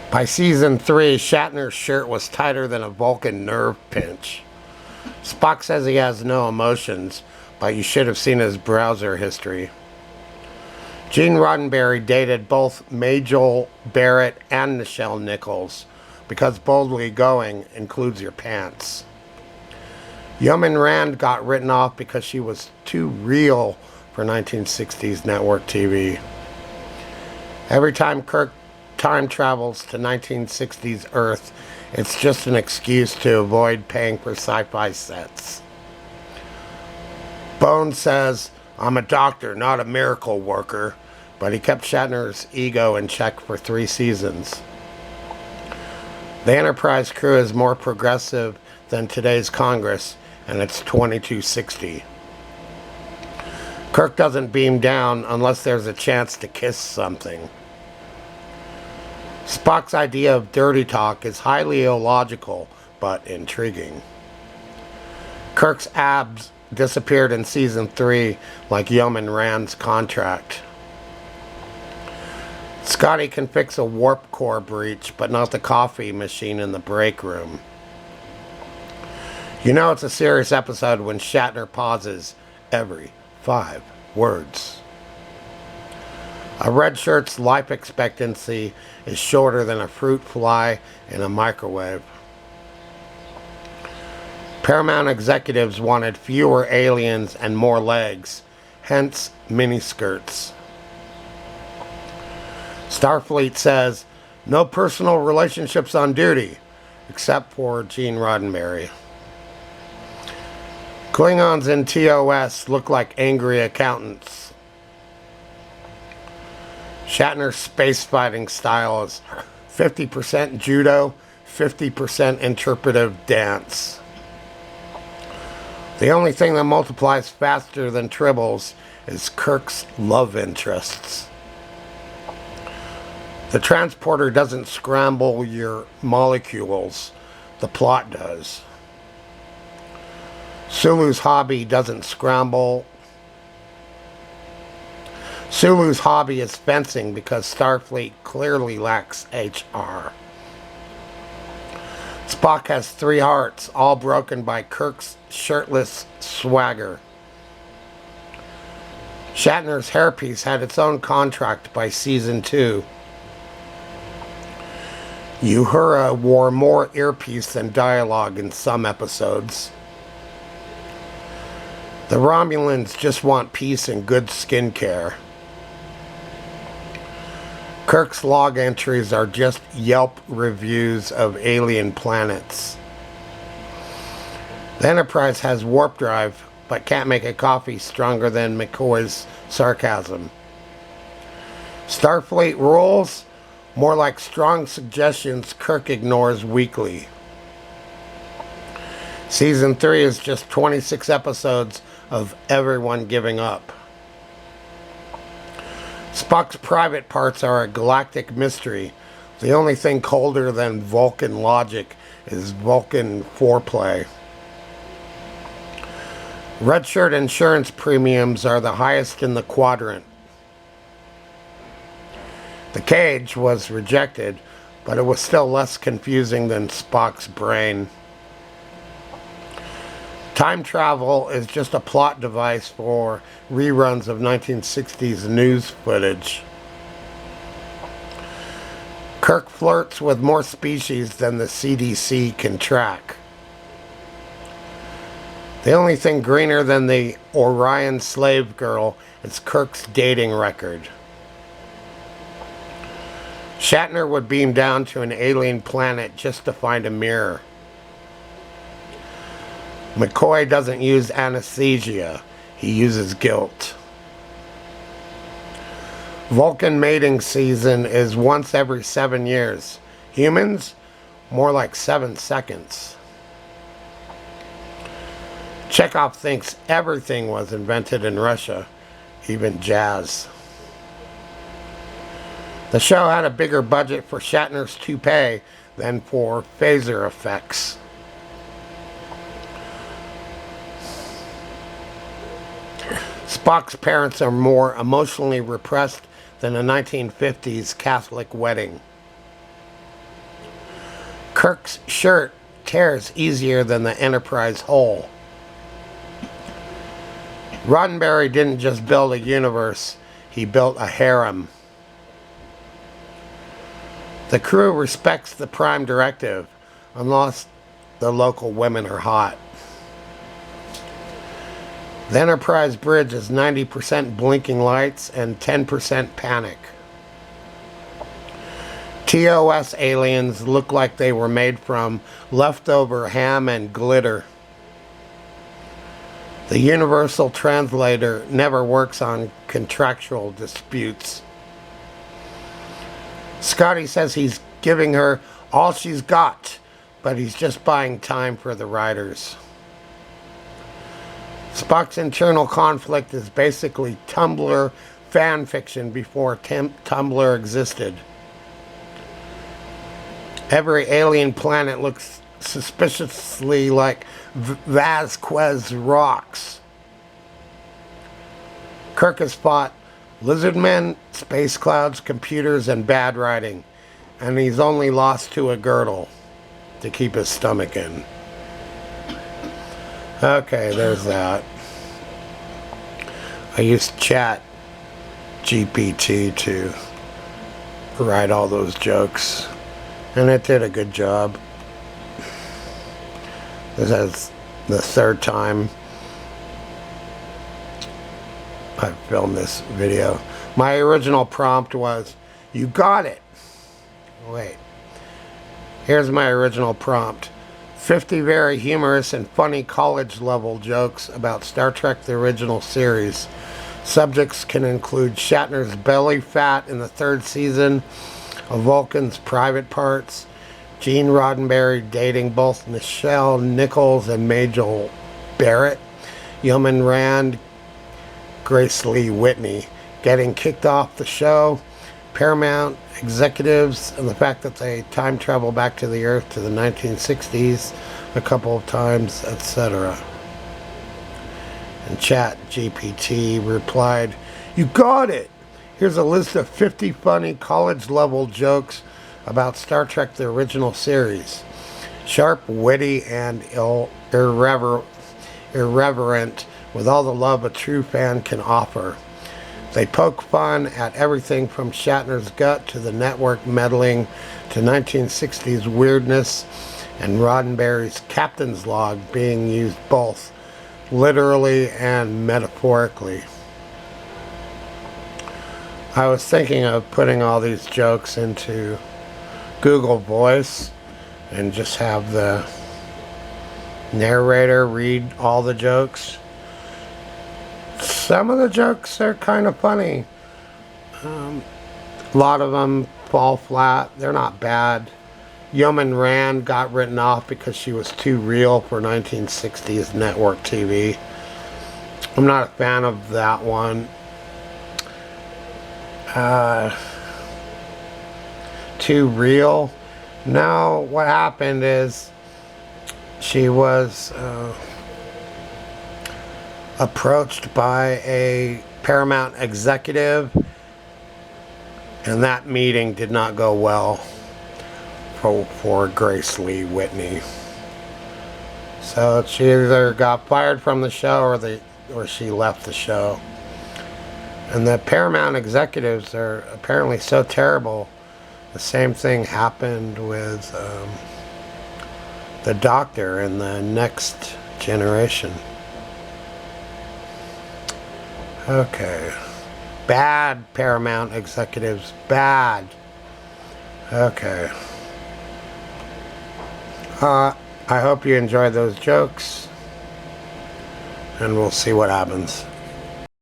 By season 3, Shatner's shirt was tighter than a Vulcan nerve pinch. Spock says he has no emotions, but you should have seen his browser history. Gene Roddenberry dated both Majel Barrett and Nichelle Nichols, because boldly going includes your pants. Yeoman Rand got written off because she was too real for 1960s network TV. Every time Kirk time travels to 1960s Earth, it's just an excuse to avoid paying for sci-fi sets. Bones says, "I'm a doctor, not a miracle worker," but he kept Shatner's ego in check for 3 seasons. The Enterprise crew is more progressive than today's Congress, and it's 2260. Kirk doesn't beam down unless there's a chance to kiss something. Spock's idea of dirty talk is highly illogical, but intriguing. Kirk's abs disappeared in season 3 like Yeoman Rand's contract. Scotty can fix a warp core breach, but not the coffee machine in the break room. You know it's a serious episode when Shatner pauses every 5 words. A red shirt's life expectancy is shorter than a fruit fly in a microwave. Paramount executives wanted fewer aliens and more legs, hence miniskirts. Starfleet says, "No personal relationships on duty," except for Gene Roddenberry. Klingons in TOS look like angry accountants. Shatner's space fighting style is 50% judo, 50% interpretive dance. The only thing that multiplies faster than tribbles is Kirk's love interests. The transporter doesn't scramble your molecules, the plot does. Sulu's hobby is fencing because Starfleet clearly lacks HR. Spock has 3 hearts, all broken by Kirk's shirtless swagger. Shatner's hairpiece had its own contract by season 2. Uhura wore more earpiece than dialogue in some episodes. The Romulans just want peace and good skincare. Kirk's log entries are just Yelp reviews of alien planets. The Enterprise has warp drive, but can't make a coffee stronger than McCoy's sarcasm. Starfleet rules, more like strong suggestions Kirk ignores weekly. Season 3 is just 26 episodes of everyone giving up. Spock's private parts are a galactic mystery. The only thing colder than Vulcan logic is Vulcan foreplay. Red shirt insurance premiums are the highest in the quadrant. The cage was rejected, but it was still less confusing than Spock's brain. Time travel is just a plot device for reruns of 1960s news footage. Kirk flirts with more species than the CDC can track. The only thing greener than the Orion slave girl is Kirk's dating record. Shatner would beam down to an alien planet just to find a mirror. McCoy doesn't use anesthesia, he uses guilt. Vulcan mating season is once every 7 years. Humans, more like 7 seconds. Chekhov thinks everything was invented in Russia, even jazz. The show had a bigger budget for Shatner's toupee than for phaser effects. Spock's parents are more emotionally repressed than a 1950s Catholic wedding. Kirk's shirt tears easier than the Enterprise hull. Roddenberry didn't just build a universe, he built a harem. The crew respects the Prime Directive, unless the local women are hot. The Enterprise bridge is 90% blinking lights and 10% panic. TOS aliens look like they were made from leftover ham and glitter. The universal translator never works on contractual disputes. Scotty says he's giving her all she's got, but he's just buying time for the writers. Spock's internal conflict is basically Tumblr fan fiction before Tumblr existed. Every alien planet looks suspiciously like Vasquez rocks. Kirk has fought lizardmen, space clouds, computers, and bad writing, and he's only lost to a girdle to keep his stomach in. Okay, there's that. I used ChatGPT to write all those jokes, and it did a good job. This is the third time I filmed this video. My original prompt was, "You got it." Wait. Here's my original prompt. 50 very humorous and funny college-level jokes about Star Trek the original series. Subjects can include Shatner's belly fat in the 3rd season of Vulcan's private parts, Gene Roddenberry dating both Nichelle Nichols and Majel Barrett, Yeoman Rand, Grace Lee Whitney getting kicked off the show, Paramount executives, and the fact that they time travel back to the Earth to the 1960s a couple of times, etc. And ChatGPT replied, "You got it! Here's a list of 50 funny college-level jokes about Star Trek the original series. Sharp, witty, and irreverent with all the love a true fan can offer. They poke fun at everything from Shatner's gut to the network meddling to 1960s weirdness and Roddenberry's captain's log being used both literally and metaphorically." I was thinking of putting all these jokes into Google Voice and just have the narrator read all the jokes. Some of the jokes are kind of funny. A lot of them fall flat. They're not bad. Yeoman Rand got written off because she was too real for 1960s network TV. I'm not a fan of that one. Too real? No, what happened is she was approached by a Paramount executive, and that meeting did not go well for Grace Lee Whitney. So she either got fired from the show or she left the show. And the Paramount executives are apparently so terrible. The same thing happened with the Doctor in the Next Generation. Okay. Bad Paramount executives. Bad. Okay. I hope you enjoyed those jokes, and we'll see what happens.